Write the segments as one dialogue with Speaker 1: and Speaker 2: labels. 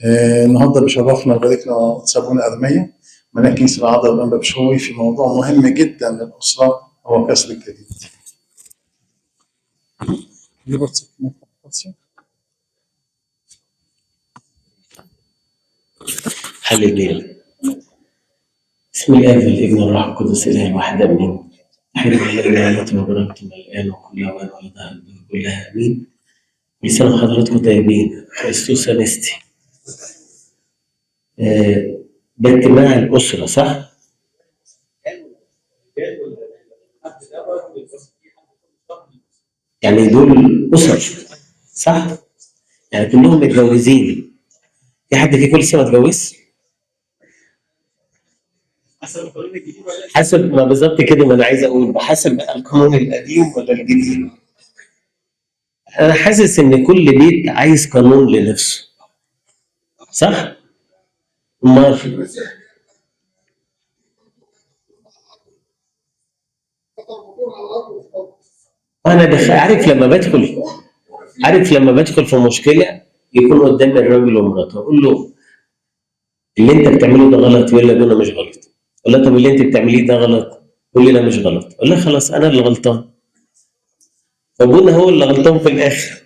Speaker 1: النهارده بيشرفنا وباركنا سابونا أرمية من كنيسة العذراء والأنبا بشوي في موضوع مهم جدا للأسرة هو كسر الجديد.
Speaker 2: هللويا. بسم الله والابن والروح القدس اله الواحد امين. حلو الله وبركاته الان وكل اوان وعلى ظهر الدهور كلها امين. كل سنه وحضراتكم طيبين. خريستوس انستي. ده اجتماع الاسره صح؟ يعني دول اسر صح؟ يعني كلهم متجوزين. في حد فيكم لسه ما اتجوزش؟ حسب ما بالظبط كده، ما انا عايز اقول بحسب بقى القانون القديم ولا الجديد. انا حاسس ان كل بيت عايز قانون لنفسه صح؟ امال عارف لما بدخل في مشكله يكون قدام الراجل ومراته اقول له اللي انت بتعمله ده غلط، يقول لي انا مش غلط. اقول له طب اللي انت بتعمليه ده غلط، يقول لي لا مش غلط. اقول له خلاص انا اللي غلطان، ابونا هو اللي غلطان في الاخر.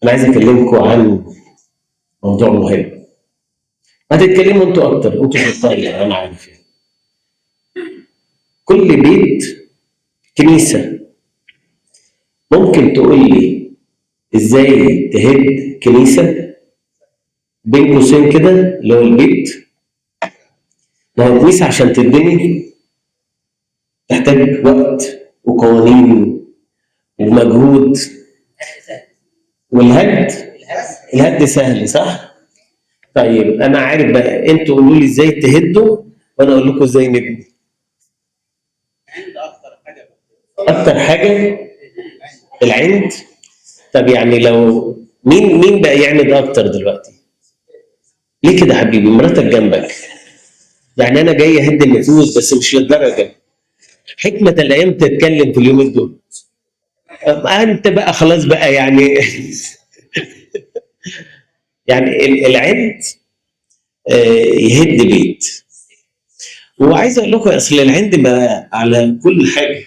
Speaker 2: انا عايز اكلمكم عن موضوع مهم. هتتكلموا انتوا اكتر، انتوا شطار يعني انا عارف يعني. كل بيت كنيسه. ممكن تقول لي ازاي تهد كنيسه بين قوسين كده اللي هو البيت؟ ما هو الكنيسه عشان تتبني تحتاج وقت وقوانين ومجهود. الهد سهل صح؟ طيب انا عارف بقى، انتوا قولوا لي ازاي تهدوا وانا اقول لكم ازاي نبني. اكتر حاجه العند. طب يعني لو مين بقى يعند اكتر دلوقتي؟ ليه كده يا حبيبي؟ مراتك جنبك. يعني انا جاي اهد النفوس بس مش للدرجه. حكمه الايام تتكلم في اليومين دول. انت بقى خلاص بقى يعني يعني العند يهد بيت. وعايز اقول لكم اصل العند بقى على كل حاجه،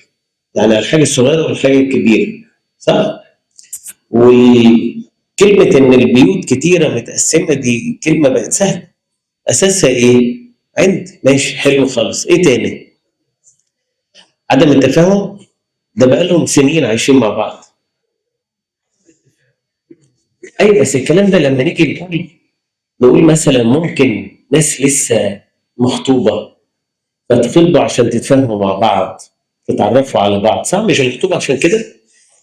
Speaker 2: يعني على الحاجه الصغيره والحاجه الكبيره صح؟ وكلمه ان البيوت كتيره متقسمه دي كلمه بقت سهله. اساسها ايه؟ عند. ماشي حلو خالص. ايه تاني؟ عدم التفاهم. ده بقى لهم سنين عايشين مع بعض. اي بس الكلام ده لما نيجي نقول مثلا ممكن ناس لسه مخطوبه فتخطبوا عشان تتفاهموا مع بعض، تتعرفوا على بعض صح؟ مش الخطوبه عشان كده.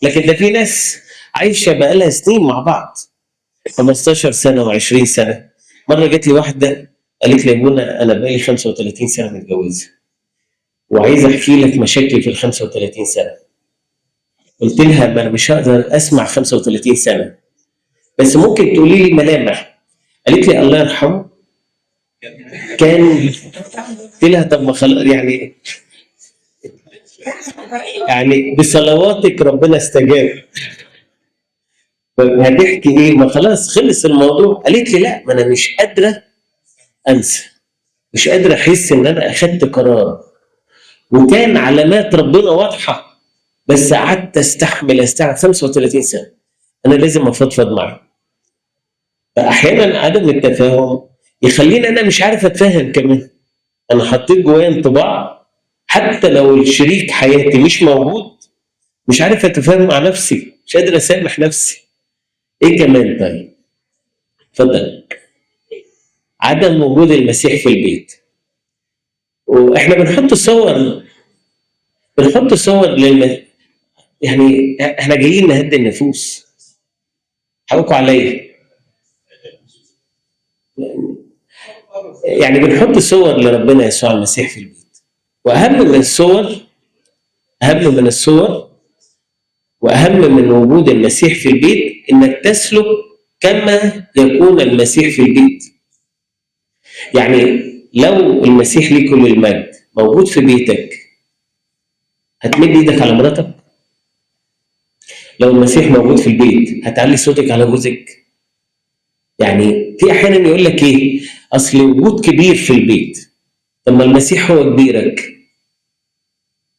Speaker 2: لكن ده في ناس عايشه بقى لها سنين مع بعض 15 سنه و20 سنه. مره جت لي واحده قالت لي يا ابونا انا بقالي 35 سنه متجوزه وعايز احكي لك مشاكلي في ال 35 سنه. قلت لها ما انا مش هقدر اسمع 35 سنه بس ممكن تقولي لي ملامح. قالت لي الله يرحمه كان. قلت لها طب ما خلاص يعني بصلواتك ربنا استجاب. هتحكي ايه؟ ما خلاص خلص الموضوع. قالت لي لا ما انا مش قادره انسى، مش قادره احس ان انا اخدت قرار وكان علامات ربنا واضحه بس قعدت استحمل 35 سنه. انا لازم افضفض معاه. فاحيانا عدم التفاهم يخليني انا مش عارف اتفاهم كمان. انا حطيت جوايا انطباع حتى لو الشريك حياتي مش موجود مش عارف اتفاهم مع نفسي، مش قادر اسامح نفسي. ايه كمان؟ طيب اتفضل. عدم وجود المسيح في البيت. واحنا بنحط صور يعني احنا جايين نهدي النفوس. حقكم عليا. يعني بنحط صور لربنا يسوع المسيح في البيت. واهم من الصور واهم من وجود المسيح في البيت انك تسلك كما يكون المسيح في البيت. يعني لو المسيح ليه كل المجد موجود في بيتك هتمد ايدك على مراتك؟ لو المسيح موجود في البيت هتعلي صوتك على جوزك؟ يعني في احيانا يقول لك ايه، اصل وجود كبير في البيت. طب ما المسيح هو كبيرك.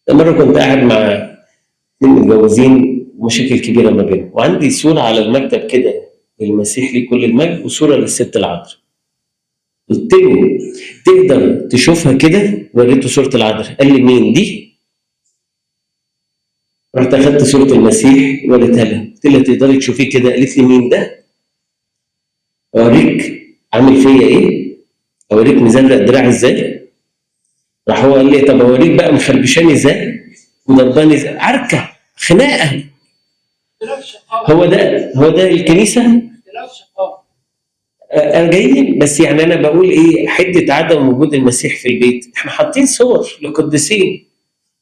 Speaker 2: مره كنت قاعد مع اتنين متجوزين ومشاكل كبيره ما بينهم، وعندي صوره على المكتب كده للمسيح ليه كل المجد وصوره للست العذراء. قلت له تقدر تشوفها كده؟ وريته صوره العذراء، قال لي مين دي؟ رحت اخدت صوره المسيح وريتها لها، قلت لها تقدري تشوفيه كده؟ قالت لي مين ده؟ اوريك عامل فيا ايه؟ اوريك مزرق دراعي ازاي؟ راح هو قال لي طب اوريك بقى مخربشاني ازاي؟ وضرباني ازاي؟ عركه، خناقه. هو ده الكنيسه. جايين بس يعني انا بقول ايه، حته عدم وجود المسيح في البيت. احنا حاطين صور لقديسين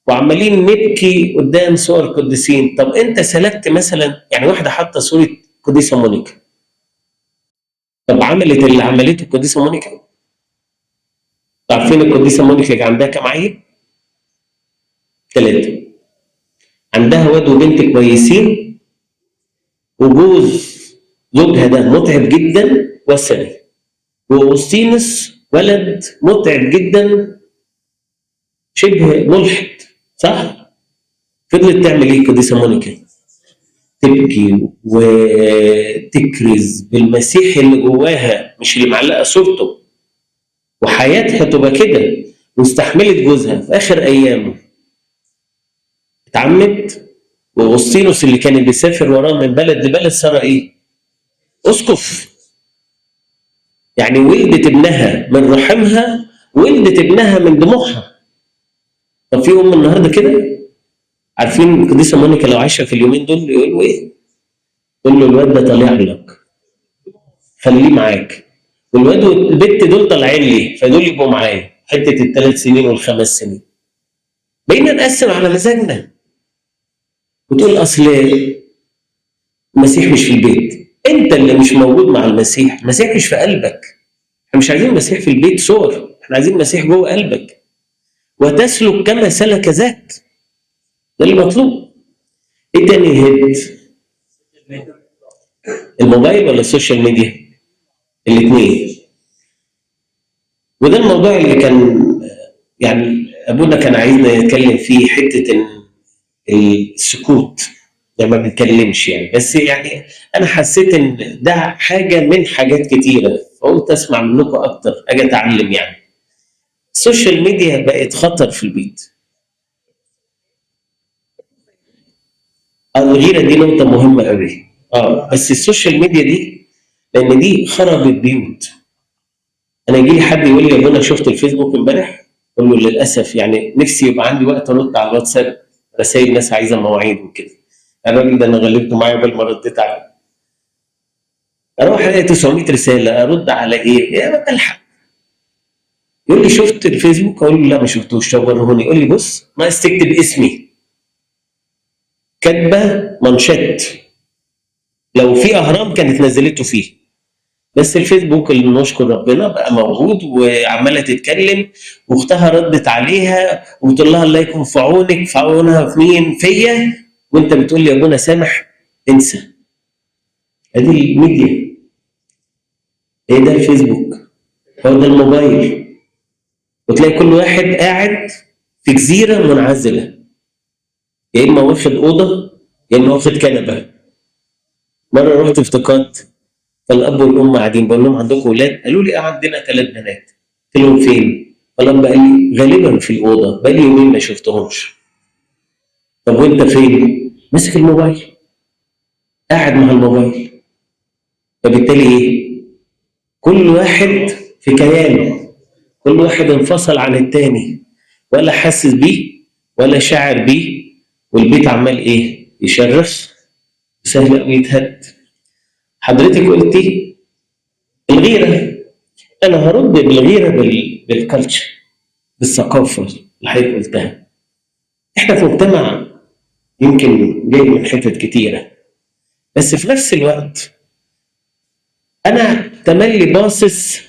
Speaker 2: وعمالين نبكي قدام صور قديسين. طب انت سلكت مثلا، يعني واحده حاطه صوره قديسه مونيكا، طب عملت اللي عملته القديسه مونيكا؟ عارفين القديسه مونيكا كان عندها كام عيل؟ 3. عندها واد وبنت كويسين، زوجها ده متعب جدا وثني، واوسطينوس ولد متعب جدا شبه ملحد، صح؟ فضلت تعمل ايه القديسه مونيكا؟ تبكي وتكرز بالمسيح اللي جواها مش اللي معلقه صورته، وحياتها تبقى كده، واستحملت جوزها. في اخر ايامه اتعمت، واغسطينوس اللي كان بيسافر وراه من بلد لبلد صار ايه؟ اسقف. يعني ولدت ابنها من رحمها، ولدت ابنها من دموعها. طب في ام النهارده كده؟ عارفين القديسه مونيكا لو عايشه في اليومين دول يقولوا ايه؟ يقول له الواد ده طالع لك، خليه معاك. والواد والبت دول طالعين لي، فدول يبقوا معايا حته ال3 سنين وال5 سنين. بقينا نقسم على مزاجنا، وتقول اصل المسيح مش في البيت. انت اللي مش موجود مع المسيح، المسيح مش في قلبك. احنا مش عايزين المسيح في البيت صور، احنا عايزين المسيح جوه قلبك، وتسلك كما سلك ذاك. ده اللي مطلوب. ايه تاني يهد؟ الموبايل ولا السوشيال ميديا؟ الاثنين. وده الموضوع اللي كان يعني ابونا كان عايزنا نتكلم فيه، حته ان السكوت ده ما بنتكلمش يعني. بس يعني انا حسيت ان ده حاجه من حاجات كتيره، فقلت اسمع منكم اكتر، اجي اتعلم يعني. السوشيال ميديا بقت خطر في البيت. الغيره دي نقطه مهمه قوي. بس السوشيال ميديا دي، لان دي خربت بيوت. انا يجي لي حد يقول لي يا ابونا شفت الفيسبوك امبارح؟ اقول له للاسف يعني نفسي يبقى عندي وقت ارد على الواتساب رسائل ناس عايزه مواعيد وكده. الراجل ده انا غلبته معايا قبل ما رديت عليه. اروح الاقي 900 رساله، ارد على ايه؟ يا ما بلحق. يقول لي شفت الفيسبوك؟ اقول له لا ما شفتوش. طب وريهوني. يقول لي بص، ناقص تكتب اسمي. كاتبه منشط، لو في اهرام كانت نزلته فيه. بس الفيسبوك اللي نشكر ربنا بقى موجود، وعماله تتكلم، واختها ردت عليها وبتقول لها الله يكون في عونك. في عونها في مين؟ فيا. وانت بتقول لي يا ابونا سامح؟ انسى. ادي الميديا، ايه ده الفيسبوك، هو ده الموبايل. وتلاقي كل واحد قاعد في جزيره منعزله، يا اما واخد اوضه يا اما واخد كنبه. مره رحت افتقدت، فالاب والام قاعدين، بقول لهم عندكم اولاد؟ قالوا لي عندنا 3 بنات. قلت لهم فين؟ فالاب قال لي غالبا في الاوضه، بقالي يومين ما شفتهمش. طب وانت فين؟ ماسك الموبايل، قاعد مع الموبايل. فبالتالي ايه؟ كل واحد في كيانه، كل واحد انفصل عن التاني، ولا حاسس بيه ولا شاعر بيه. والبيت عمال ايه؟ يشرخ، سهل قوي يتهد. حضرتك قلتي الغيره، انا هرد بالغيره بالكالتشر، بالثقافه اللي حضرتك قلتها. احنا في مجتمع يمكن جاي من حتت كتيره، بس في نفس الوقت انا تملي باصص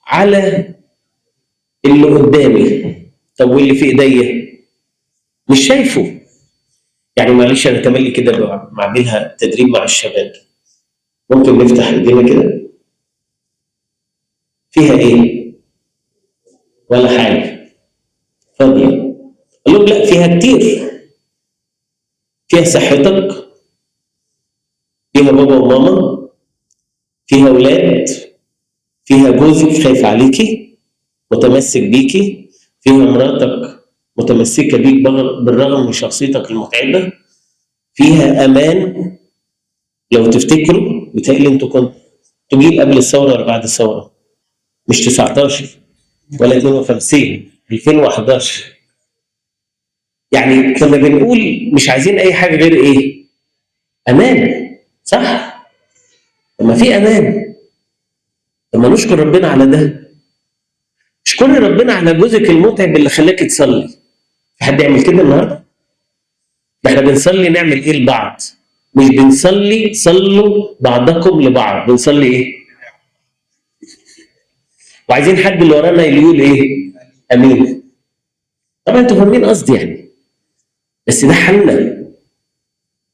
Speaker 2: على اللي قدامي. طب واللي في ايديا مش شايفه. يعني معلش انا تملي كده بعملها تدريب مع الشباب. ممكن نفتح ايدينا كده، فيها ايه؟ ولا حاجه، فاضيه. اقول لهم لا، فيها كتير. فيها صحتك، فيها بابا وماما، فيها اولاد، فيها جوزك خايف عليكي متمسك بيكي، فيها مراتك متمسكه بيك بالرغم من شخصيتك المتعبه، فيها امان. لو تفتكروا بتهيألي انتوا كنتوا جيل قبل الثوره ولا بعد الثوره؟ مش 19 ولا 52، 2011. يعني كنا بنقول مش عايزين اي حاجه غير ايه؟ امان. صح؟ لما في امان، لما نشكر ربنا على ده. اشكري ربنا على جوزك المتعب اللي خلاك تصلي. في حد يعمل كده النهارده؟ ده احنا بنصلي نعمل ايه لبعض؟ مش بنصلي صلوا بعضكم لبعض، بنصلي ايه؟ وعايزين حد اللي ورانا اللي يقول ايه؟ امين. طبعا انتوا فاهمين قصدي يعني. بس ده حلنا،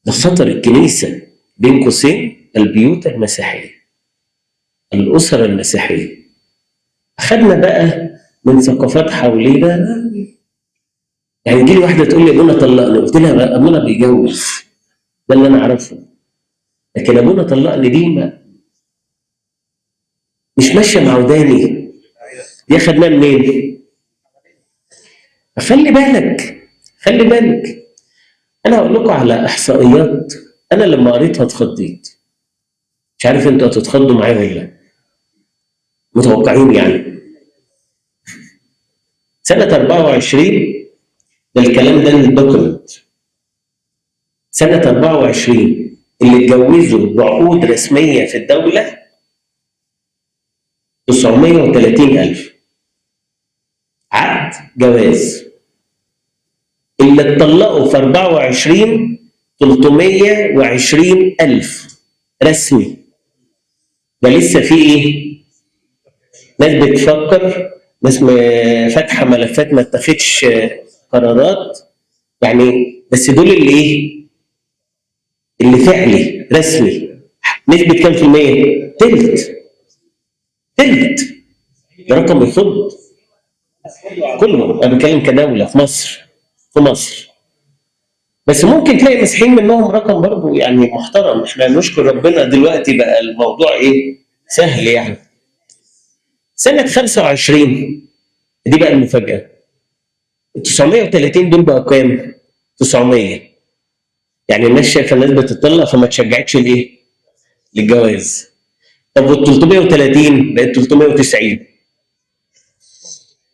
Speaker 2: ده خطر الكنيسه، بين قوسين البيوت المسيحيه، الاسر المسيحيه. اخذنا بقى من ثقافات حوالينا. يعني تجي لي واحده تقول لي ابونا طلقني، قلت لها بقى ابونا بيجوز، ده اللي انا اعرفه. لكن ابونا طلقني دي مش ماشيه مع وداني. دي اخدناها منين؟ خلي بالك، خلي بالك. انا هقول لكم على احصائيات انا لما قريتها اتخضيت. مش عارف انتوا هتتخضوا معايا ولا لا. متوقعين يعني. سنه 24، ده الكلام ده الدوكيمنت. سنه 24 اللي اتجوزوا بعقود رسميه في الدوله 930,000 عقد جواز. اللي اتطلقوا في 24 320,000 رسمي. ده لسه في ايه؟ ناس بتفكر، ناس فاتحه ملفات ما اتخذش قرارات يعني. بس دول اللي ايه؟ اللي فعلي رسمي. نسبه كام في المية؟ تلت. تلت. ده رقم يخض. كله انا بتكلم كدوله في مصر. في مصر. بس ممكن تلاقي مسيحيين منهم رقم برضه يعني محترم. احنا نشكر ربنا دلوقتي بقى الموضوع ايه؟ سهل يعني. سنة 25 دي بقى المفاجأة. ال 930 دول بقوا كام؟ 900. يعني الناس شايفة الناس بتطلق فما تشجعتش لإيه؟ للجواز. طب وال 330 بقت 390.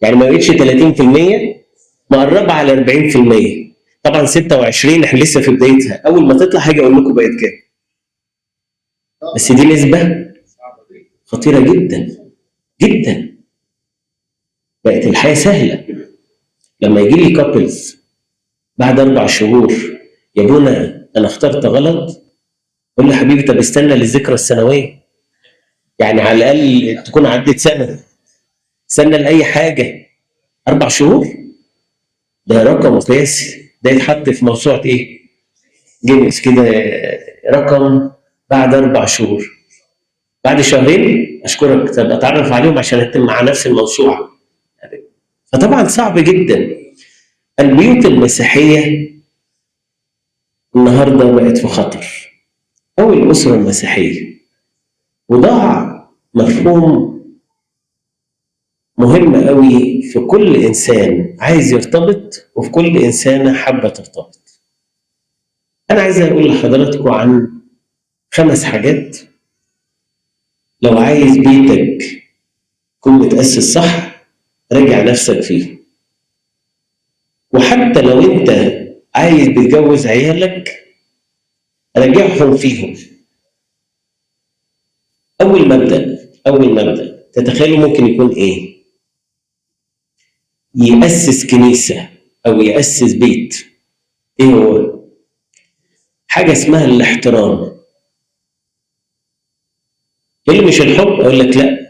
Speaker 2: يعني ما بقتش 30%، مقربة على 40%. طبعا 26 احنا لسه في بدايتها، أول ما تطلع حاجة أقول لكم بقت كام. بس دي نسبة خطيرة جدا جدا. بقت الحياة سهلة. لما يجي لي كابلز بعد 4 شهور، يا ابونا انا اخترت غلط، قول لي حبيبي طب استنى للذكرى السنويه، يعني على الاقل تكون عدت سنه. استنى لاي حاجه. 4 شهور ده رقم قياسي، ده يتحط في موسوعه ايه؟ جينيس كده. رقم بعد 4 شهور. بعد شهرين اشكرك، طب اتعرف عليهم عشان اتم مع نفس الموسوعه. فطبعا صعب جدا. البيوت المسيحيه النهارده بقت في خطر، او الاسره المسيحيه. وضاع مفهوم مهم قوي في كل انسان عايز يرتبط، وفي كل انسانه حابه ترتبط. انا عايز اقول لحضراتكم عن 5 حاجات لو عايز بيتك يكون متاسس صح، راجع نفسك فيه. وحتى لو انت عايز تتجوز عيالك، راجعهم فيهم. اول مبدا تتخيلوا ممكن يكون ايه؟ يأسس كنيسه او يأسس بيت. ايه هو؟ حاجه اسمها الاحترام. اللي مش الحب اقول لك لا.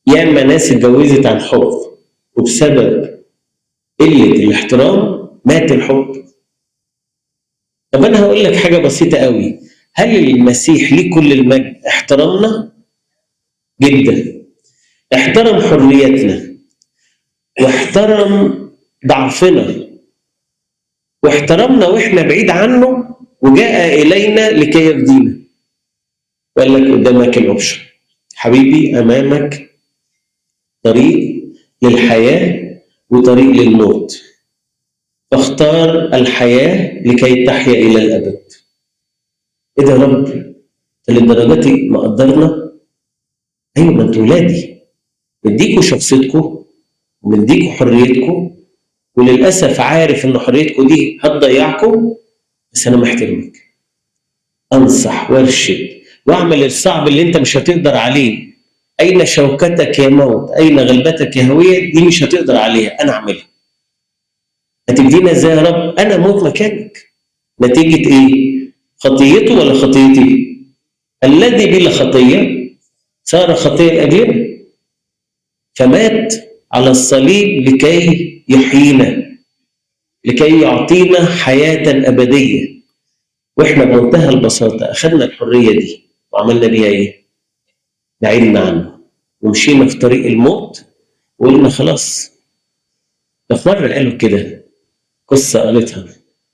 Speaker 2: ياما ناس اتجوزت عن حب، وبسبب قله الاحترام مات الحب. طب انا هقول لك حاجه بسيطه قوي، هل المسيح ليه كل المجد احترمنا؟ جدا. احترم حريتنا، واحترم ضعفنا، واحترمنا واحنا بعيد عنه، وجاء الينا لكي يفدينا. وقال لك قدامك الاوبشن، حبيبي امامك طريق للحياه وطريق للموت، فاختار الحياه لكي تحيا الى الابد. ايه ده يا رب؟ انت للدرجه دي مقدرنا؟ ايوه، ما انتوا ولادي، مديكوا شخصيتكم ومديكوا حريتكم، وللاسف عارف ان حريتكم دي هتضيعكم، بس انا محترمك، انصح وارشد واعمل الصعب اللي انت مش هتقدر عليه. اين شوكتك يا موت، اين غلبتك يا هويه، دي مش هتقدر عليها، انا اعملها. هتدينا ازاي يا رب؟ انا اموت مكانك. نتيجه ايه؟ خطيته ولا خطيتي؟ الذي بلا خطيه صار خطيه لاجلنا، فمات على الصليب لكي يحيينا، لكي يعطينا حياه ابديه. واحنا بمنتهى البساطه اخذنا الحريه دي وعملنا بيها ايه؟ بعدنا عنه ومشينا في طريق الموت، وقلنا خلاص. ده في مره قالوا كده، قصه قالتها،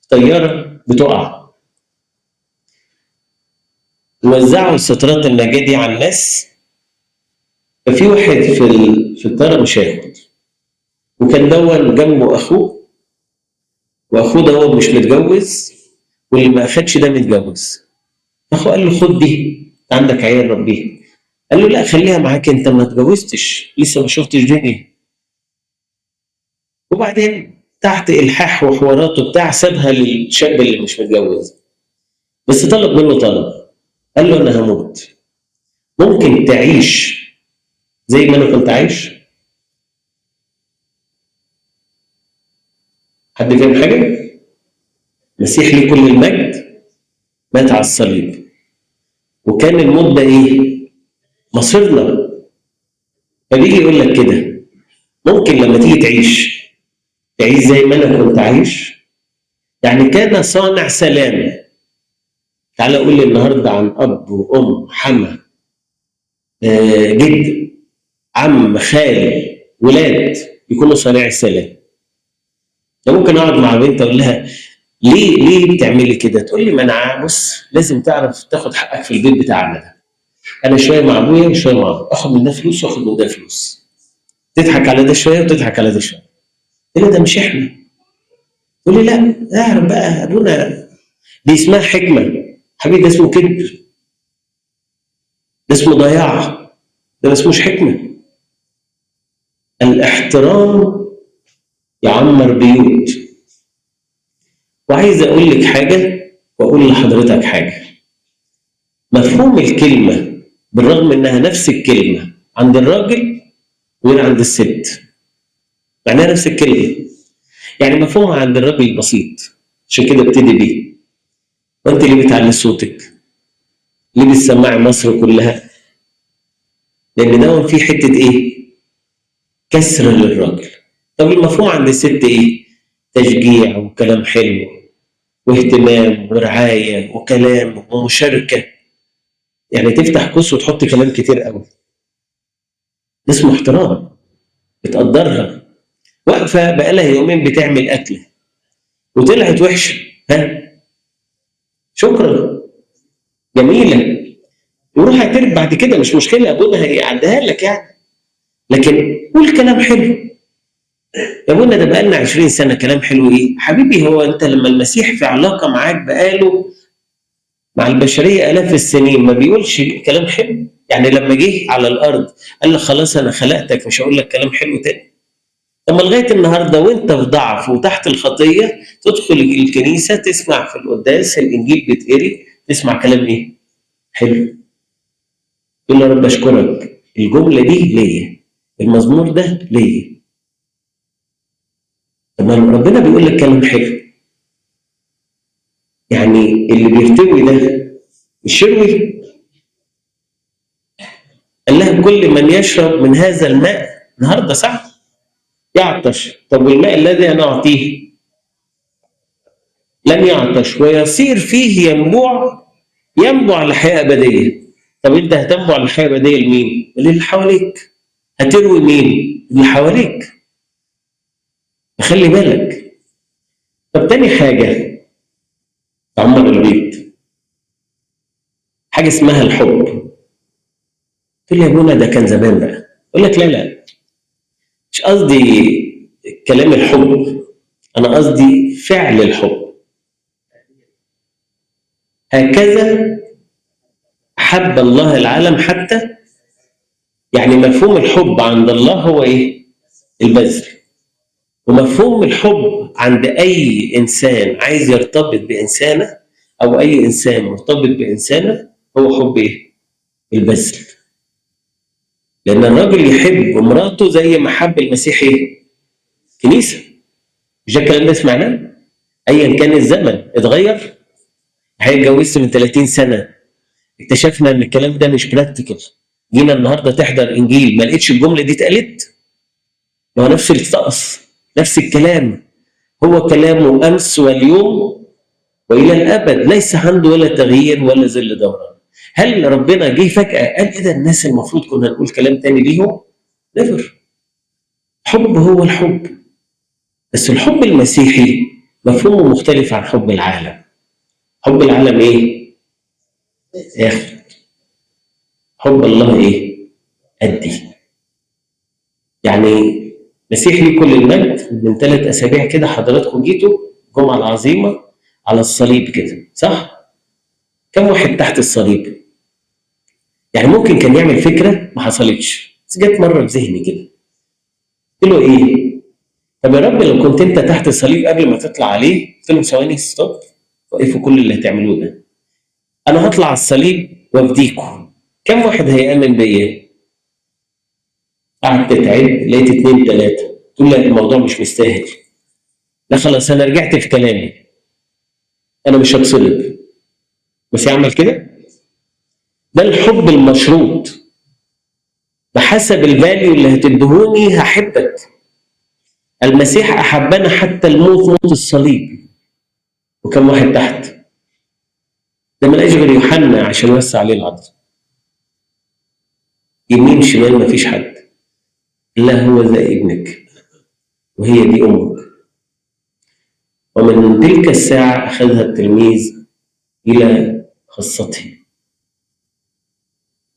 Speaker 2: طياره بتقع، وزعوا سترات النجاه دي على الناس، ففي واحد في الطياره مش هياخد، وكان دون جنبه اخوه، واخوه ده هو مش متجوز، واللي ما اخدش ده متجوز. اخوه قال له خد دي، عندك عيال ربيها. قال له لا، خليها معاك، انت ما اتجوزتش لسه، ما شفتش دنيا. وبعدين تحت الحاح وحوارات وبتاع سابها للشاب اللي مش متجوز، بس طلب منه طلب، قال له انا هموت، ممكن تعيش زي ما انا كنت عايش؟ حد فاهم حاجه؟ المسيح ليه كل المجد مات على الصليب، وكان الموت ده ايه؟ مصيرنا. فبيجي يقول لك كده، ممكن لما تيجي تعيش، تعيش زي ما انا كنت عايش؟ يعني كان صانع سلام. تعالى قول لي النهارده عن اب وام، حما، جد، عم، خال، ولاد يكونوا صانعي سلام. ده ممكن اقعد مع بنت اقول لها ليه بتعملي كده؟ تقول لي ما انا بص، لازم تعرف تاخد حقك في البيت بتاعنا ده، انا شويه مع ابويا وشويه مع ابويا، اخد من ده فلوس واخد من ده فلوس، تضحك على ده شويه وتضحك على ده شويه. قلت لها ده مش احنا. تقول لي لا، اعرف بقى ابونا، دي اسمها حكمه. حبيبي ده اسمه كذب، ده اسمه ضياع، ده ما اسموش حكمه. الاحترام يعمر بيوت. وعايز اقول لك حاجه واقول لحضرتك حاجه، مفهوم الكلمه بالرغم انها نفس الكلمه عند الراجل غير عند الست، معناها نفس الكلمه، يعني مفهومها عند الراجل بسيط. عشان كده ابتدي بيه، وانت ليه بتعلي صوتك؟ ليه بتسمعي مصر كلها؟ لان ده في حته ايه؟ كسر للراجل. طب المفهوم عند الست ايه؟ تشجيع وكلام حلو واهتمام ورعايه وكلام ومشاركه، يعني تفتح كوس وتحط كلام كتير قوي. ده اسمه احترام، بتقدرها. واقفه بقالها يومين بتعمل اكله وطلعت وحشه، ها، شكرا، جميله، وروح اعترف بعد كده، مش مشكله، ابونا هيعديها لك يعني، لكن قول كلام حلو. يا ابونا ده بقالنا 20 سنه، كلام حلو ايه؟ حبيبي هو انت لما المسيح في علاقه معاك بقاله مع البشريه الاف السنين ما بيقولش كلام حلو؟ يعني لما جه على الارض قال لك خلاص انا خلقتك مش هقول لك كلام حلو تاني؟ لما لغايه النهارده وانت في ضعف وتحت الخطيه تدخل الكنيسه تسمع في القداس الانجيل بيتقري، تسمع كلام ايه؟ حلو. تقول له يا رب اشكرك، الجمله دي ليا، المزمور ده ليا. طب ربنا بيقول لك كلام حلو، يعني اللي بيرتوي ده مش يروي؟ قال لها كل من يشرب من هذا الماء النهارده صح يعطش. طب والماء الذي انا اعطيه لن يعطش ويصير فيه ينبع لحياة أبدية. طب أنت هتنبع لحياة أبدية لمين؟ للي حواليك. هتروي مين؟ اللي حواليك. خلي بالك. طب تاني حاجة تعمر البيت، حاجة اسمها الحب. تقول لي يا ابونا ده كان زمان بقى. أقول لك لا، مش قصدي كلام الحب، أنا قصدي فعل الحب. هكذا أحب الله العالم حتى، يعني مفهوم الحب عند الله هو إيه؟ البذل. ومفهوم الحب عند أي إنسان عايز يرتبط بإنسانة، أو أي إنسان مرتبط بإنسانة، هو حب إيه؟ البذل. لأن الراجل يحب مراته زي ما حب المسيح إيه؟ كنيسة. مش ده الكلام ده سمعناه؟ أيا كان الزمن اتغير. اتجوزت من 30 سنة، اكتشفنا إن الكلام ده مش براكتيكال. جينا النهارده تحضر إنجيل ما لقيتش الجملة دي اتقالت. ما هو نفس الطقس، نفس الكلام. هو كلامه أمس واليوم وإلى الأبد، ليس عنده ولا تغيير ولا ظل دوران. هل ربنا جه فجأة قال إيه ده الناس المفروض كنا نقول كلام تاني ليهم؟ نيفر. حب هو الحب، بس الحب المسيحي مفهومه مختلف عن حب العالم. حب العالم إيه؟ آخر. حب الله إيه؟ أدي. يعني مسيح ليه كل المجد، من 3 أسابيع كده حضراتكم جيتوا الجمعة العظيمة على الصليب كده، صح؟ كم واحد تحت الصليب؟ يعني ممكن كان يعمل فكرة ما حصلتش، بس جت مرة في ذهني كده. قلت له إيه؟ طب يا رب لو كنت أنت تحت الصليب قبل ما تطلع عليه، قلت لهم ثواني ستوب، وقفوا كل اللي هتعملوه ده. أنا هطلع على الصليب وأفديكم. كم واحد هيآمن بيا؟ قعدت تعد لقيت 2 3. تقول لا الموضوع مش مستاهل. لا خلاص أنا رجعت في كلامي، أنا مش هتصلب. بس يعمل كده؟ ده الحب المشروط. بحسب الفاليو اللي هتدهوني هحبك. المسيح أحبنا حتى الموت، موت الصليب. وكم واحد تحت؟ ده ما لقاش غير يوحنا عشان يوسع عليه العرض. يمين شمال ما فيش حد. لا هو ذا ابنك وهي دي أمك. ومن تلك الساعة أخذها التلميذ إلى خاصته.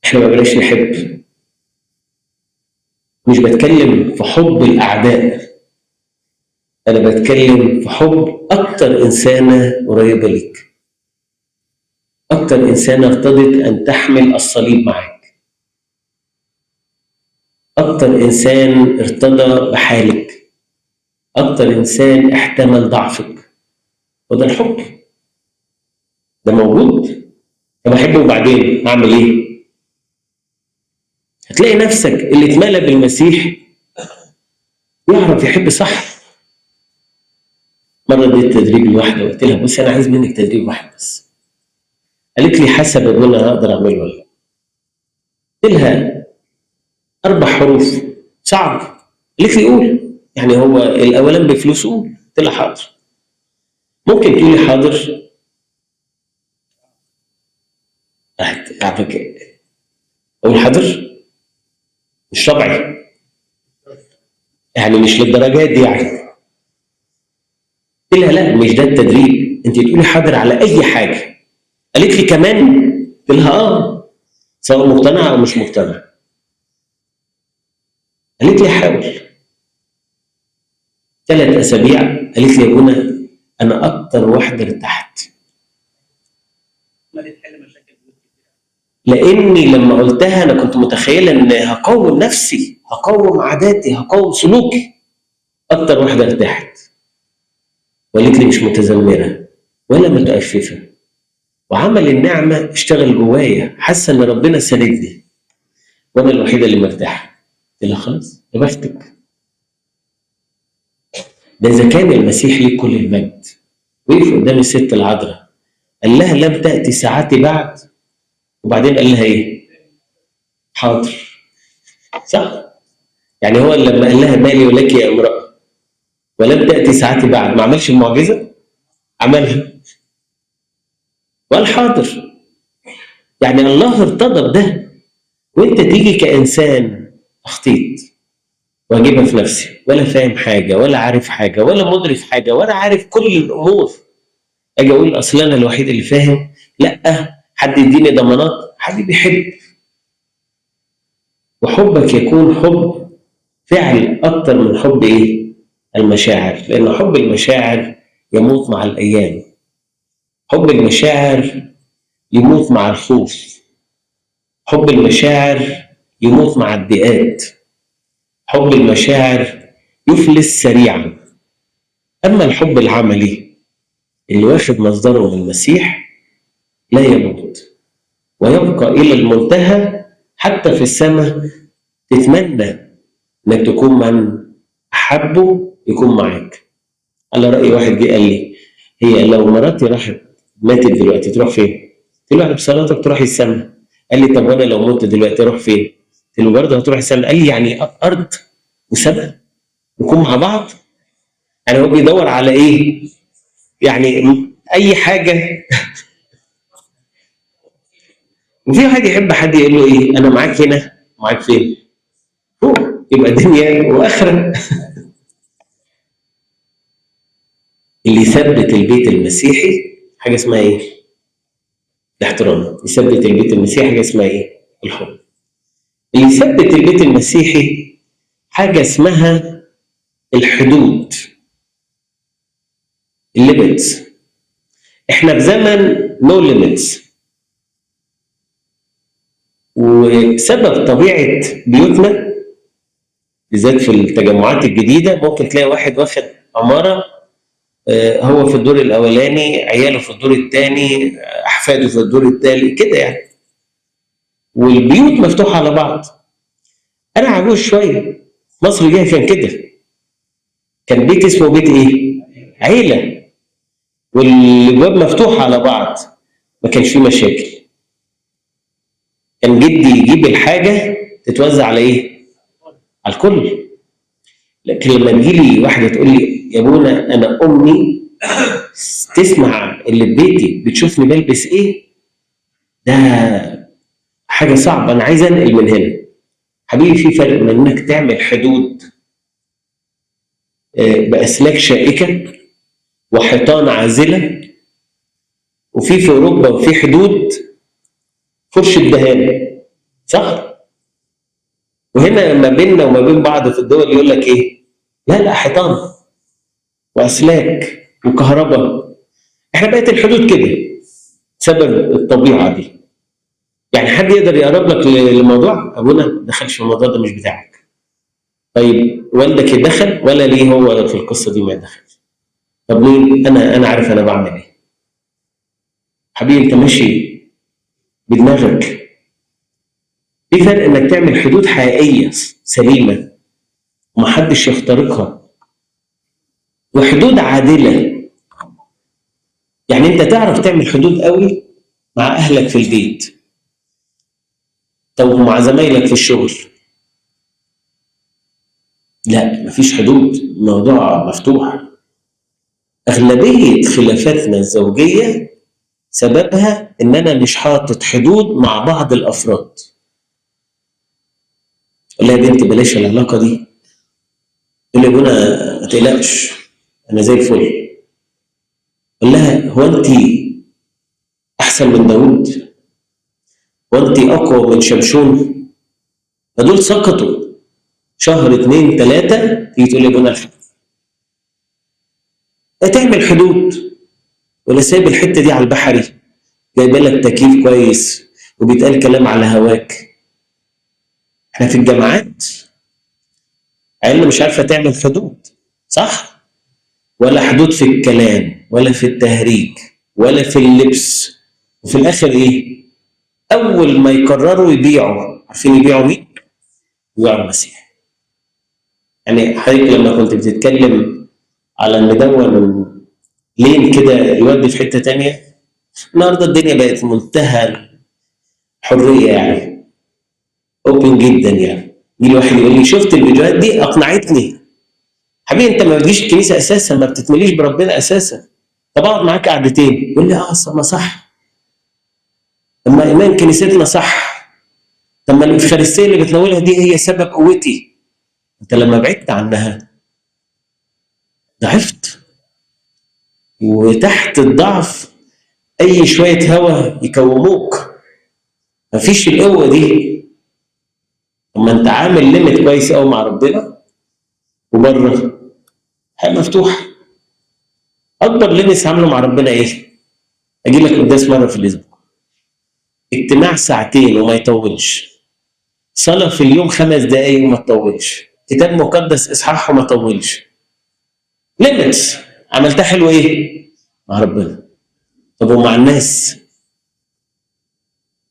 Speaker 2: إحنا ما بلاش نحب. مش بتكلم في حب الأعداء، أنا بتكلم في حب أكتر إنسانة قريبة ليك، أكتر إنسانة ارتضت أن تحمل الصليب معك، أكتر إنسان ارتضى بحالك، أكتر إنسان احتمل ضعفك. وده الحب، ده موجود. طب أحبه وبعدين أعمل إيه؟ هتلاقي نفسك اللي اتملى بالمسيح يعرف يحب صح. مرة اديت تدريب لواحدة وقلت لها بصي أنا عايز منك تدريب واحد بس. قالت لي حسب أنا هقدر أعمله ولا لا. قلت لها 4 حروف صعب. قالت لي قول، يعني هو الأولان بفلوس قول. قلت لها حاضر. ممكن تقولي حاضر؟ أعطيك أقول حاضر؟ مش طبيعي، يعني مش للدرجات دي يعني. قلت لها لا مش ده التدريب، أنت تقولي حاضر على أي حاجة. قالت لي كمان؟ قلت لها سواء مقتنعة أو مش مقتنعة. قالت لي حاول. 3 أسابيع قالت لي يا بونا أنا أكتر واحدة ارتحت. لأني لما قلتها أنا كنت متخيلة إن هقوم نفسي، هقوم عاداتي، هقوم سلوكي. أكتر واحدة ارتحت. وقالت لي مش متذمرة ولا متأففة، وعمل النعمة اشتغل جوايا، حاسة إن ربنا ساندني وأنا الوحيدة اللي مرتاحة. قلت لها خلاص يا بختك. ده إذا كان المسيح ليه كل المجد وقف قدام الست العذراء قال لها لم تأتي ساعتي بعد، وبعدين قال لها إيه؟ حاضر. صح؟ يعني هو لما قال لها مالي ولك يا امرأة ولم تأتي ساعتي بعد ما عملش المعجزة؟ عملها والحاضر. يعني الله ارتضى بده، وانت تيجي كانسان اخطيت واجيبها في نفسي، ولا فاهم حاجه ولا عارف حاجه ولا مدرك حاجه ولا عارف كل الامور، اجي اقول اصل انا الوحيد اللي فاهم؟ لا، حد يديني ضمانات؟ حبيبي حب، وحبك يكون حب فعل اكتر من حب ايه؟ المشاعر، لان حب المشاعر يموت مع الايام. حب المشاعر يموت مع الخوف. حب المشاعر يموت مع الضيقات. حب المشاعر يفلس سريعا. اما الحب العملي اللي واخد مصدره من المسيح لا يموت ويبقى الى المنتهى، حتى في السماء تتمنى انك تكون من احبه يكون معاك. على راي واحد جه قال لي: هي لو مراتي راحت ماتت دلوقتي تروح فين؟ قلت له: بصلاتك تروح السماء. قال لي: طب وانا لو مت دلوقتي اروح فين؟ قلت له: برضه هتروح السماء. قال لي: يعني ارض وسماء نكون مع بعض؟ يعني هو بيدور على ايه؟ يعني اي حاجه. وفي واحد يحب حد يقول له ايه؟ انا معاك هنا، معاك فين؟ فوق. يبقى دنيا واخره. اللي يثبت البيت المسيحي حاجه اسمها ايه؟ الاحترام. يثبت البيت المسيحي حاجه اسمها ايه؟ الحب. اللي يثبت البيت المسيحي حاجه اسمها الحدود، الليميتس. احنا في زمن نو ليميتس، وسبب طبيعه بيوتنا بالذات في التجمعات الجديده ممكن تلاقي واحد واخد عماره، هو في الدور الاولاني، عياله في الدور الثاني، احفاده في الدور الثالث كده يعني، والبيوت مفتوحه على بعض. انا عجوز شويه، مصر دي كان كده، كان بيت اسمه بيت ايه؟ عيله، والابواب مفتوحه على بعض، ما كانش فيه مشاكل. كان جدي يجيب الحاجه تتوزع على ايه؟ على الكل. لكن لما تجي لي واحده تقول لي: يا ابونا انا امي تسمع اللي في بيتي، بتشوفني بلبس ايه، ده حاجه صعبه، انا عايز انقل من هنا. حبيبي، في فرق بين انك تعمل حدود باسلاك شائكه وحيطان عازله، وفي اوروبا وفي حدود فرش الدهان، صح؟ وهنا ما بيننا وما بين بعض في الدول يقول لك ايه؟ لا حيطان واسلاك وكهرباء. احنا بقت الحدود كده بسبب الطبيعه دي. يعني حد يقدر يقرب لك للموضوع؟ ابونا ما دخلش في الموضوع ده، مش بتاعك. طيب والدك يدخل ولا ليه هو في القصه دي ما يدخلش؟ طب ليه؟ انا عارف انا بعمل ايه. حبيبي انت ماشي بدماغك. في فرق انك تعمل حدود حقيقيه سليمه ومحدش يخترقها، وحدود عادله. يعني انت تعرف تعمل حدود قوي مع اهلك في البيت، طب مع زمايلك في الشغل لا، مفيش حدود، الموضوع مفتوح. اغلبيه خلافاتنا الزوجيه سببها ان انا مش حاطط حدود مع بعض الافراد. قول لها: يا بنتي بلاش العلاقه دي. تقول لي: يا ابونا ما تقلقش انا زي الفل. قول لها: هو انت احسن من داوود؟ هو انت اقوى من شمشون؟ فدول سقطوا شهر 2 3، تيجي تقول لي: يا ابونا الحق تعمل حدود، ولا سايب الحته دي على البحري، جايبه لك تكييف كويس وبيتقال كلام على هواك. احنا في الجامعات عيالنا مش عارفه تعمل حدود، صح؟ ولا حدود في الكلام ولا في التهريج ولا في اللبس. وفي الاخر ايه؟ اول ما يقرروا يبيعوا، عارفين يبيعوا مين؟ يبيعوا المسيح. يعني حضرتك لما كنت بتتكلم على ان دون لين كده يودي في حته تانية، النهارده الدنيا بقت منتهى الحريه، يعني اوبن جدا. يعني يجي واحد يقول لي: شفت الفيديوهات دي اقنعتني. حبيبي انت ما بتجيش الكنيسه اساسا، ما بتتمليش بربنا اساسا. طب اقعد معاك قعدتين، يقول لي ما صح. طب ما ايمان كنيستنا صح. طب ما الافخارستيه اللي بتناولها دي هي سبب قوتي. انت لما بعدت عنها ضعفت، وتحت الضعف اي شويه هوا يكوموك، مفيش القوه دي. اما انت عامل ليميت كويس قوي مع ربنا، وبره حاجه مفتوحه. اكبر ليميت عامله مع ربنا ايه؟ اجي لك قداس مره في الاسبوع، اجتماع ساعتين وما يطولش، صلاه في اليوم 5 دقائق وما تطولش، كتاب مقدس اصحاح وما طولش. ليميتس عملتها حلو ايه؟ مع ربنا. طب ومع الناس؟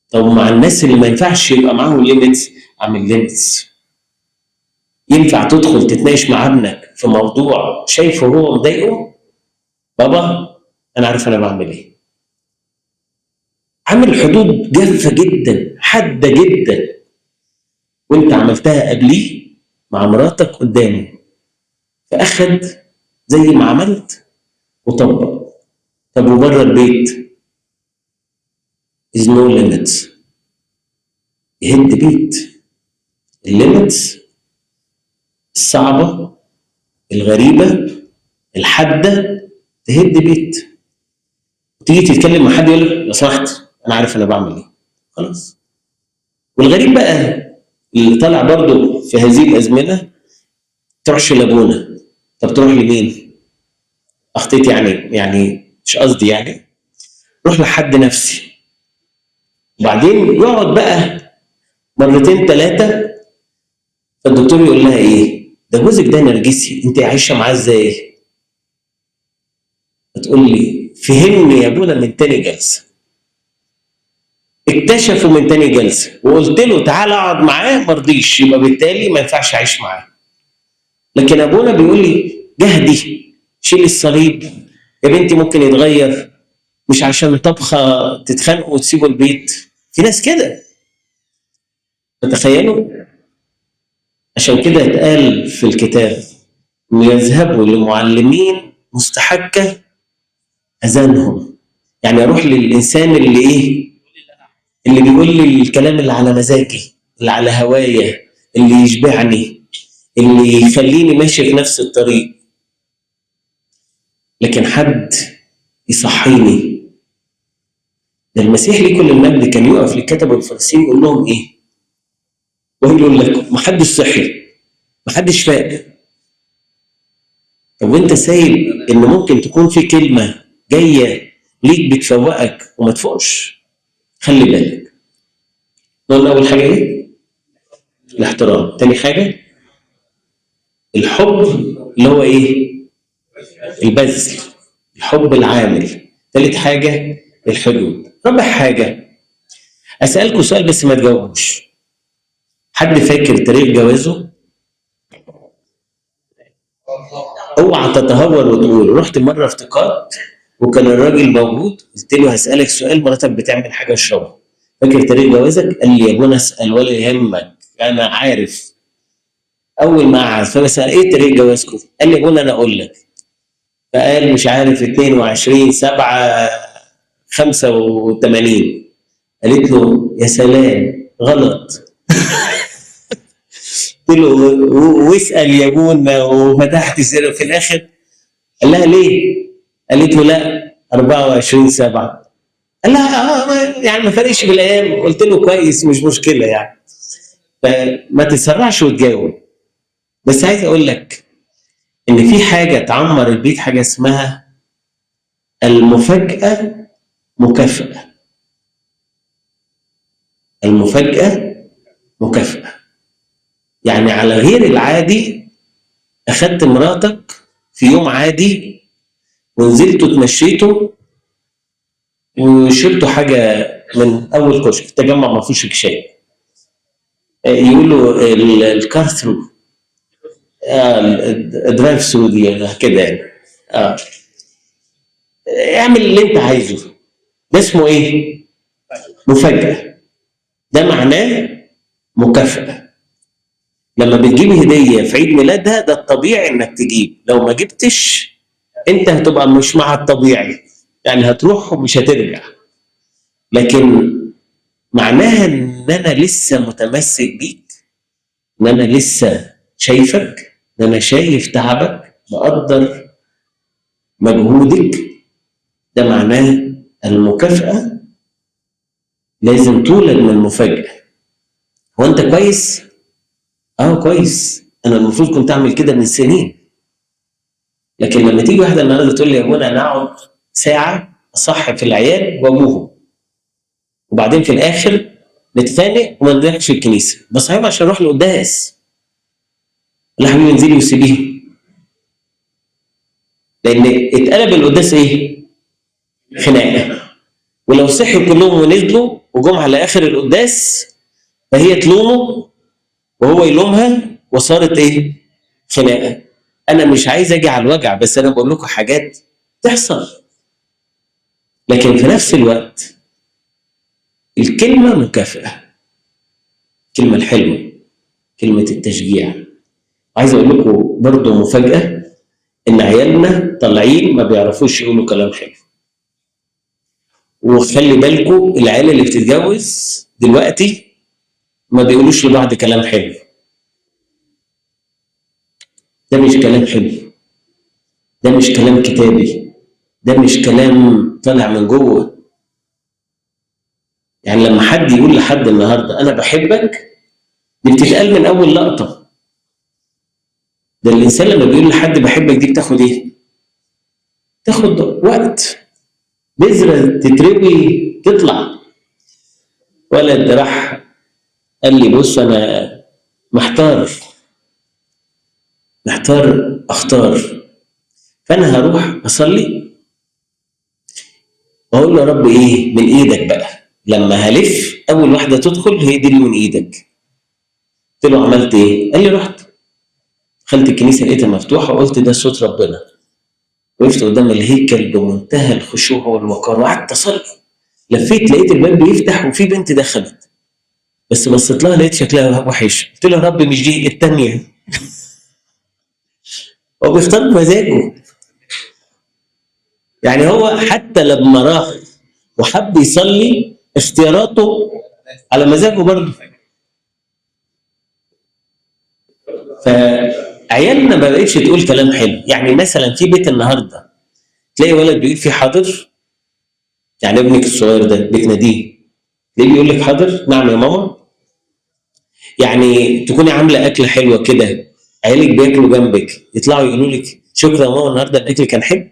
Speaker 2: طب مع الناس اللي ما ينفعش يبقى معاهم ليميتس، اعمل ليميتس. ينفع تدخل تتناقش مع ابنك في موضوع شايفه هو مضايقه؟ بابا انا عارف انا بعمل ايه. عامل حدود جافه جدا، حاده جدا، وانت عملتها قبليه مع مراتك قدامه، فاخد زي ما عملت وطبق. طب وبره البيت؟ is no limits. يهد بيت. الليميتس الصعبه الغريبه الحاده تهد بيت. تيجي تتكلم مع حد يقول لك لو سمحت انا عارف انا بعمل ايه، خلاص. والغريب بقى اللي طالع برضه في هذه الازمنه، تروحش لابونا. طب تروح لمين؟ اخطيت يعني مش قصدي يعني، روح لحد نفسي. وبعدين يقعد بقى مرتين ثلاثه، فالدكتور يقول لها ايه؟ ده جوزك ده نرجسي، انت عايشه معاه ازاي؟ هتقول لي فهمني يا ابونا من تاني جلسه. اكتشفوا من تاني جلسه وقلت له تعالى اقعد معاه، ما رضيش، يبقى بالتالي ما ينفعش اعيش معاه. لكن ابونا بيقول لي جهدي، شيل الصليب يا بنتي، ممكن يتغير، مش عشان طبخه تتخانقوا وتسيبوا البيت. في ناس كده، تتخيلوا؟ عشان كده اتقال في الكتاب ان يذهبوا لمعلمين مستحكه اذانهم. يعني اروح للانسان اللي ايه؟ اللي بيقول لي الكلام اللي على مزاجي، اللي على هوايا، اللي يشبعني، اللي يخليني ماشي في نفس الطريق. لكن حد يصحيني. ده المسيح ليه كل المجد كان يقف للكتبه والفريسيين يقول لهم ايه؟ ويقول لكم ما حدش صحي، ما حدش فاق. طب وانت سايب ان ممكن تكون في كلمه جايه ليك بتفوقك وما تفوقش؟ خلي بالك. قلنا اول حاجه ايه؟ الاحترام. تاني حاجه الحب، اللي هو ايه؟ البذل، الحب العامل. تالت حاجه الحدود. رابع حاجه اسالكم سؤال بس ما تجاوبوش. حد فاكر تاريخ جوازه؟ اوعى تتهور وتقول رحت مره افتقاد وكان الراجل موجود، قلت له هسالك سؤال، مراتك بتعمل حاجه اشربها، فاكر تاريخ جوازك؟ قال لي يا ابونا اسال ولا يهمك انا عارف. اول ما قعد فبسال ايه تاريخ جوازكم؟ قال لي يا ابونا انا اقول لك. فقال مش عارف 22/7/85. قالت له يا سلام غلط. قلت له واسال يا ابونا، وفتحت سيره في الاخر. قال لها ليه؟ قالت له لا 24/7. قال لها يعني ما فرقش في الايام. قلت له كويس مش مشكله يعني. فما تتسرعش وتجاوب. بس عايز اقول لك ان في حاجه تعمر البيت، حاجه اسمها المفاجاه مكافاه. المفاجاه مكافاه. يعني على غير العادي اخدت مراتك في يوم عادي ونزلتوا اتمشيتوا وشربتوا حاجه من اول كشك، تجمع ما فيهوش شاي، يقولوا الكار ثرو، الدرايف ثرو دي كده يعني. اه اعمل اللي انت عايزه. ده اسمه ايه؟ مفاجاه. ده معناه مكافاه. لما بتجيب هديه في عيد ميلادها ده الطبيعي انك تجيب، لو ما جبتش انت هتبقى مش مع الطبيعي، يعني هتروح ومش هترجع، لكن معناها ان انا لسه متمسك بيك، ان انا لسه شايفك، ان انا شايف تعبك، بقدر مجهودك. ده معناه المكافأة لازم تولد من المفاجأة. هو انت كويس؟ اه كويس، انا المفروض كنت اعمل كده من سنين. لكن لما تيجي واحده النهارده تقول لي يا منى انا اقعد ساعه اصحي في العيال وابوهم، وبعدين في الاخر نتخانق وما نروحش الكنيسه، بصحيهم عشان نروح القداس. لا يا حبيبي انزلي وسيبيهم، لان اتقلب القداس ايه؟ خناقه. ولو صحوا كلهم ونزلوا وجم على اخر القداس فهي تلومه وهو يلومها وصارت ايه؟ خناقه. انا مش عايز اجي على الوجع، بس انا بقول لكم حاجات تحصل. لكن في نفس الوقت الكلمه مكافاه، الكلمه الحلوه، كلمه التشجيع. عايز اقول لكم برضه مفاجاه، ان عيالنا طالعين ما بيعرفوش يقولوا كلام حلو. وخلي بالكم العيال اللي بتتجوز دلوقتي ما بيقولوش لبعض كلام حلو. ده مش كلام حلو، ده مش كلام كتابي، ده مش كلام طالع من جوه. يعني لما حد يقول لحد النهارده انا بحبك، دي بتتقال من اول لقطه. ده الانسان لما بيقول لحد بحبك دي بتاخد ايه؟ تاخد وقت، بذره تتروي تطلع. ولد راح قال لي بص انا محتار، اختار، فانا هروح اصلي واقول له يا رب ايه من ايدك بقى، لما هلف اول واحده تدخل هي دي اللي من ايدك. قلت له عملت ايه؟ قال لي رحت دخلت الكنيسه لقيتها مفتوحه وقلت ده صوت ربنا. وقفت قدام الهيكل بمنتهى الخشوع والوقار وقعدت اصلي. لفيت لقيت الباب بيفتح وفي بنت دخلت، بس بصيت لها لقيت شكلها وحش. قلت له يا رب مش دي الثانيه. هو بيختار بمزاجه. يعني هو حتى لما راح وحب يصلي اختياراته على مزاجه برضه. فعيالنا ما بقتش تقول كلام حلو. يعني مثلا في بيت النهارده تلاقي ولد بيقول فيه حاضر، يعني ابنك الصغير ده بتناديه ليه بيقول لك حاضر؟ نعم يا ماما. يعني تكوني عامله اكله حلوه كده، عيالك بياكلوا جنبك يطلعوا يقولوا لك شكرا يا ماما النهارده الاكل كان حلو.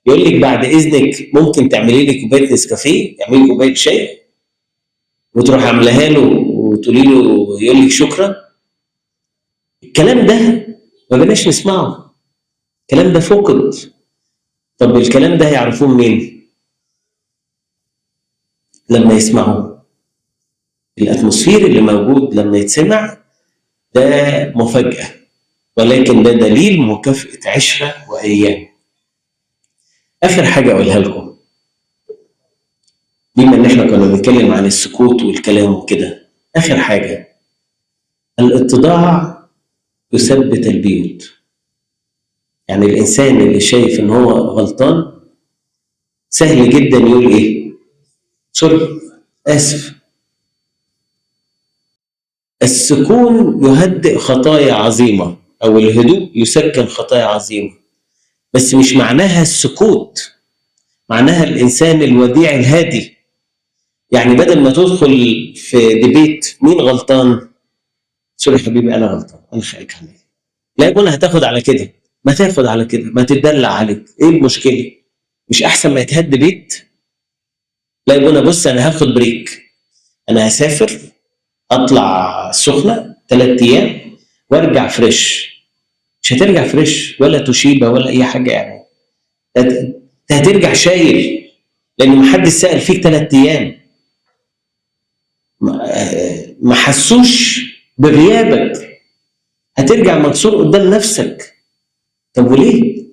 Speaker 2: يقول لك بعد اذنك ممكن تعملي لي كوبايه نسكافيه، تعملي كوبايه شاي وتروح عاملاها له وتقولي له يقول لك شكرا. الكلام ده ما بلاش نسمعه، الكلام ده فقد. طب الكلام ده هيعرفوه منين؟ لما يسمعوه. الاتموسفير اللي موجود لما يتسمع ده مفاجاه، ولكن ده دليل مكافاه عشره وايام. اخر حاجه اقولها لكم، بما ان احنا كنا بنتكلم عن السكوت والكلام وكده، اخر حاجه الاتضاع يثبت البيوت. يعني الانسان اللي شايف ان هو غلطان سهل جدا يقول ايه؟ سوري، اسف. السكون يهدئ خطايا عظيمه، او الهدوء يسكن خطايا عظيمه. بس مش معناها السكوت، معناها الانسان الوديع الهادي. يعني بدل ما تدخل في ديبيت مين غلطان، سوري حبيبي انا غلطان انا خايف عليك، لا يقول هتاخد على كده، ما تاخد على كده، ما تدلع عليك، ايه المشكله؟ مش احسن ما يتهد بيت؟ لا يقول بص انا هاخد بريك، انا هسافر اطلع سخنه 3 ايام وارجع فريش. مش هترجع فريش ولا توشيبا ولا اي حاجه يعني، انت هترجع شايل، لان ما حدش سال فيك 3 ايام، ما حسوش بغيابك، هترجع مكسور قدام نفسك. طب وليه؟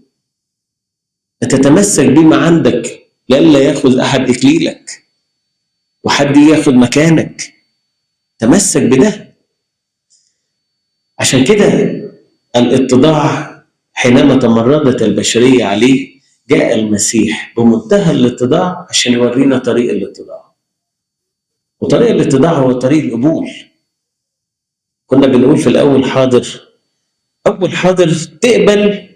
Speaker 2: تتمسك بما عندك لئلا ياخذ احد اكليلك وحد ياخذ مكانك. تمسك بده. عشان كده الاتضاع حينما تمردت البشرية عليه جاء المسيح بمنتهى الاتضاع عشان يورينا طريق الاتضاع. وطريق الاتضاع هو طريق القبول. كنا بنقول في الأول حاضر. أول حاضر تقبل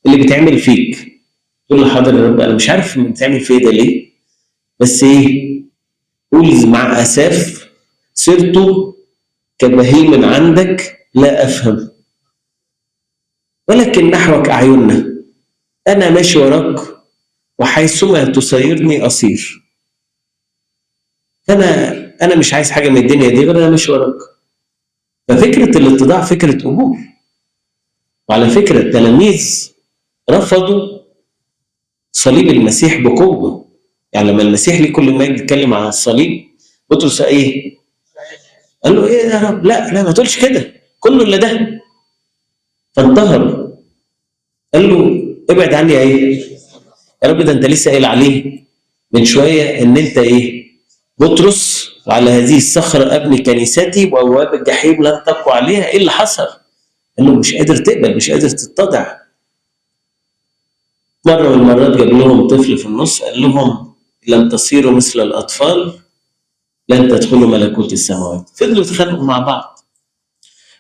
Speaker 2: اللي بيتعمل فيك. تقول له حاضر يا رب، أنا مش عارف بيتعمل فيا ده ليه، بس إيه، قول مع أساف صرت كبهيم عندك لا أفهم، ولكن نحوك أعيننا، أنا ماشي وراك وحيثما تسيرني أصير. أنا مش عايز حاجة من الدنيا دي غير أنا ماشي وراك. ففكرة الاتضاع فكرة قبول. وعلى فكرة التلاميذ رفضوا صليب المسيح بقوة. يعني لما المسيح ليه كل ما يجي يتكلم عن الصليب، بطرس إيه؟ قال له إيه يا رب؟ لا لا، ما تقولش كده، كله إلا ده. فانتهر، قال له ابعد عني يا إيه؟ يا رب ده أنت لسه قايل عليه من شوية إن أنت إيه؟ بطرس، وعلى هذه الصخرة أبني كنيستي وأبواب الجحيم لن تقوى عليها. إيه اللي حصل؟ قال له مش قادر تقبل، مش قادر تتضع. مرة من المرات جاب لهم طفل في النص قال لهم لن تصيروا مثل الأطفال لن تدخلوا ملكوت السماوات. فضلوا يتخانقوا مع بعض.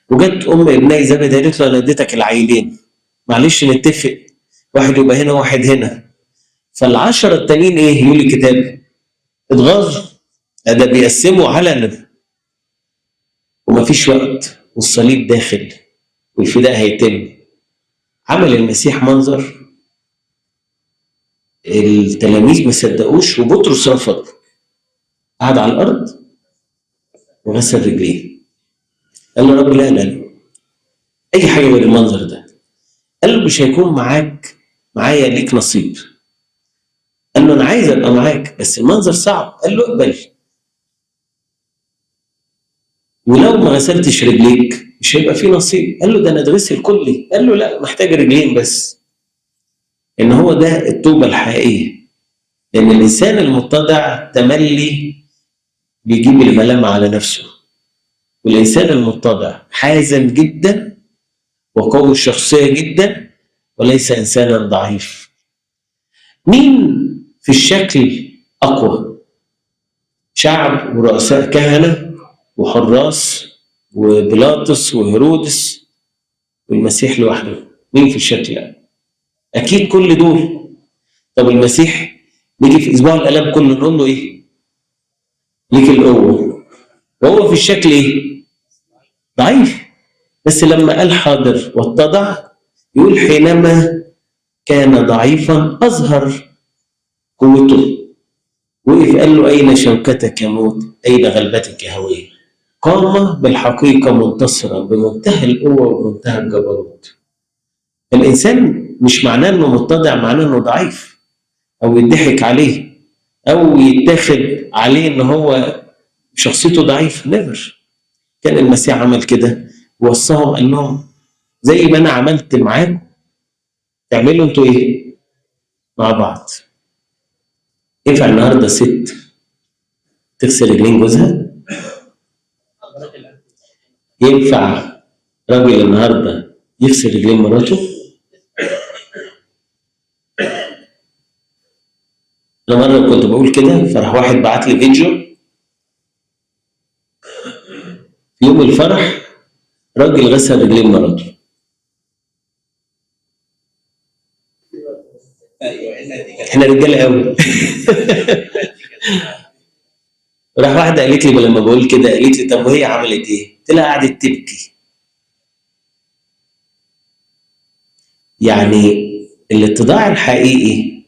Speaker 2: وجت أم ابني زبد قالت له أنا اديتك العيلين، معلش نتفق، واحد يبقى هنا وواحد هنا. فالعشرة التانيين إيه يقول الكتاب؟ اتغاظوا. ده بيقسموا علنا ومفيش وقت، والصليب داخل والفداء هيتم. عمل المسيح منظر التلاميذ ما صدقوش، وبطرس رفض، قعد على الارض وغسل رجليه. قال له يا رب لا لا لا، اي حاجه غير المنظر ده. قال له مش هيكون معايا ليك نصيب. قال له انا عايز ابقى معاك بس المنظر صعب. قال له اقبل، ولو ما غسلتش رجليك مش هيبقى في نصيب. قال له ده انا اتغسل كلي. قال له لا، محتاج رجلين بس. ان هو ده التوبه الحقيقيه. لان الانسان المتضع تملي بيجيب الملامه على نفسه، والإنسان المتضع حازم جدا وقوي الشخصية جدا وليس إنسانا ضعيف. مين في الشكل أقوى؟ شعب ورؤساء كهنة وحراس وبيلاطس وهيرودس والمسيح لوحده؟ مين في الشكل أقوى؟ أكيد كل دول. طب المسيح نيجي في أسبوع الآلام كله نقول له إيه؟ ليك القوة. وهو في الشكل إيه؟ ضعيف. بس لما قال حاضر واتضع، يقول حينما كان ضعيفا أظهر قوته. وقف قال له أين شوكتك يا موت؟ أين غلبتك يا هوية؟ قام بالحقيقة منتصرا بمنتهى القوة ومنتهى الجبروت. الإنسان مش معناه إنه متضع معناه إنه ضعيف أو يضحك عليه أو يتاخد عليه إن هو شخصيته ضعيفة. نيفر. كان المسيح عمل كده ووصاهم قال لهم زي ما أنا عملت معاكم تعملوا أنتوا إيه؟ مع بعض. ينفع النهارده ست تغسل رجلين جوزها؟ ينفع راجل النهارده يغسل رجلين مراته؟ انا مره كنت بقول كده، فراح واحد بعت لي فيديو في يوم الفرح، راجل غسل رجلين مراته. احنا رجاله قوي. راح واحده قالت لي لما بقول كده، قالت لي طب وهي عملت ايه؟ قلت لها قعدت تبكي. يعني الاتضاع الحقيقي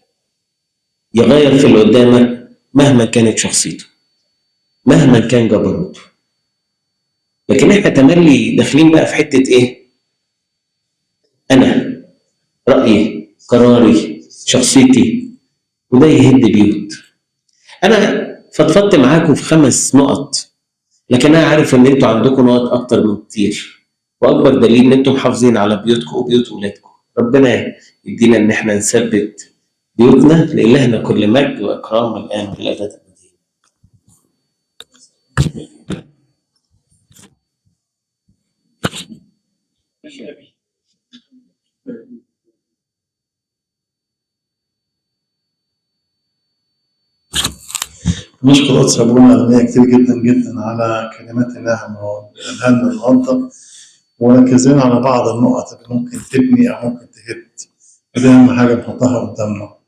Speaker 2: يغير في اللي قدامك مهما كانت شخصيته، مهما كان جبروته. لكن احنا تملي داخلين بقى في حته ايه؟ انا، رايي، قراري، شخصيتي، وده يهد بيوت. انا فضفضت معاكم في 5 نقط، لكن انا عارف ان انتوا عندكم نقط اكتر من كتير، واكبر دليل ان انتم محافظين على بيوتكم وبيوت اولادكم. ربنا يدينا ان احنا نثبت بيوتنا. لالهنا كل مجد واكرام الان والابد الابدين.
Speaker 1: نشكر قدس أبونا أغنية كتير جدا جدا على كلمات النعمة والقالها لنا النهاردة، وركزين على بعض النقط اللي ممكن تبني أو ممكن تهد. ودي أهم حاجة نحطها قدامنا.